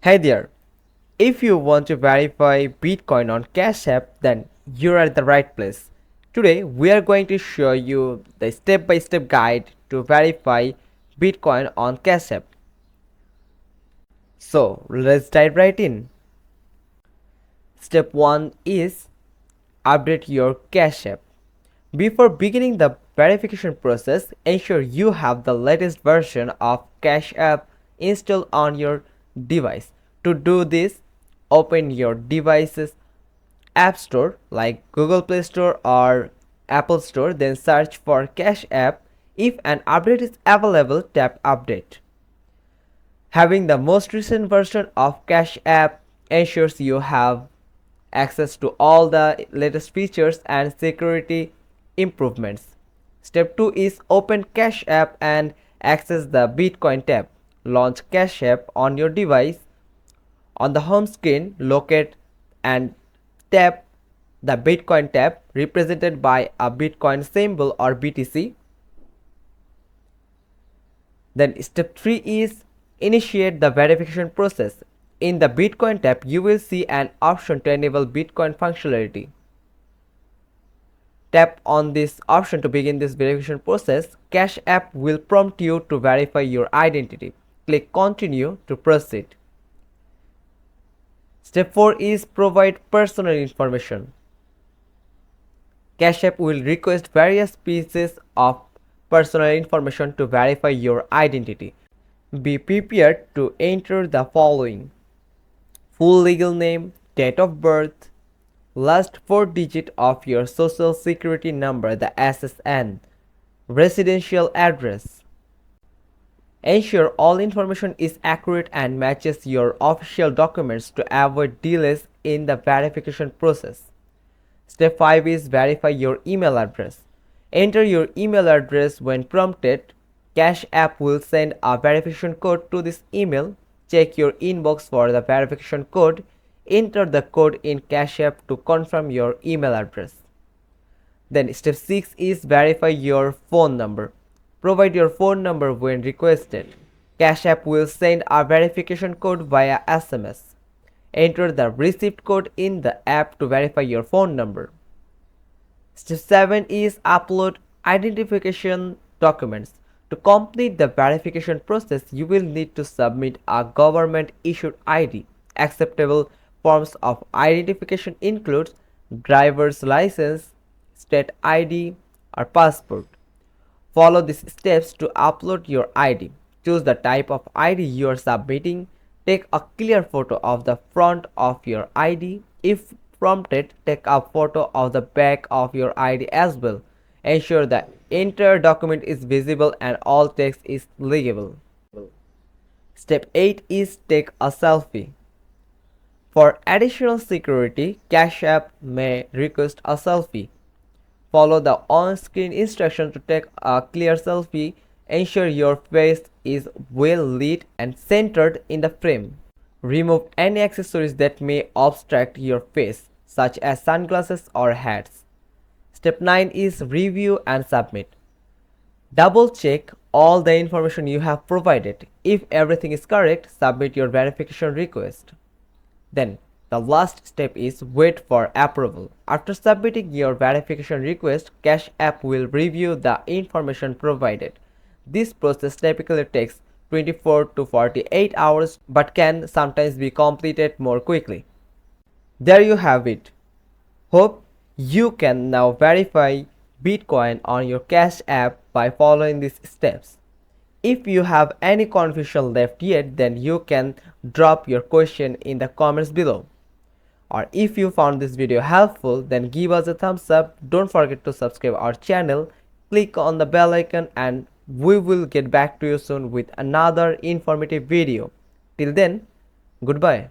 Hey there, if you want to verify Bitcoin on Cash App, then you're at the right place. Today, we are going to show you the step-by-step guide to verify Bitcoin on Cash App. So, let's dive right in. Step 1 is update your Cash App. Before beginning the verification process, ensure you have the latest version of Cash App installed on your device. To do this, open your device's App Store like Google Play Store or Apple Store, then search for Cash App. If an update is available, tap Update. Having the most recent version of Cash App ensures you have access to all the latest features and security improvements. Step 2 is open Cash App and access the Bitcoin tab. Launch Cash App on your device. On the home screen, locate and tap the Bitcoin tab represented by a Bitcoin symbol or BTC. Then step 3 is initiate the verification process. In the Bitcoin tab, you will see an option to enable Bitcoin functionality. Tap on this option to begin this verification process. Cash App will prompt you to verify your identity. Click Continue to proceed. Step 4 is provide personal information. Cash App will request various pieces of personal information to verify your identity. Be prepared to enter the following: full legal name, date of birth, last 4 digits of your social security number, the SSN, residential address. Ensure all information is accurate and matches your official documents to avoid delays in the verification process. Step 5 is verify your email address. Enter your email address when prompted. Cash App will send a verification code to this email. Check your inbox for the verification code. Enter the code in Cash App to confirm your email address. Then step 6 is verify your phone number. Provide your phone number when requested. Cash App will send a verification code via SMS. Enter the receipt code in the app to verify your phone number. Step 7 is upload identification documents. To complete the verification process, you will need to submit a government issued ID. Acceptable forms of identification include driver's license, state ID, or passport. Follow these steps to upload your ID. Choose the type of ID you are submitting. Take a clear photo of the front of your ID. If prompted, take a photo of the back of your ID as well. Ensure the entire document is visible and all text is legible. Step 8 is take a selfie. For additional security, Cash App may request a selfie. Follow the on-screen instruction to take a clear selfie. Ensure your face is well lit and centered in the frame. Remove any accessories that may obstruct your face, such as sunglasses or hats. Step 9 is review and submit. Double check all the information you have provided. If everything is correct, submit your verification request. Then, the last step is wait for approval. After submitting your verification request, Cash App will review the information provided. This process typically takes 24 to 48 hours but can sometimes be completed more quickly. There you have it. Hope you can now verify Bitcoin on your Cash App by following these steps. If you have any confusion left yet, then you can drop your question in the comments below. Or if you found this video helpful, then give us a thumbs up. Don't forget to subscribe our channel. Click on the bell icon and we will get back to you soon with another informative video. Till then, goodbye.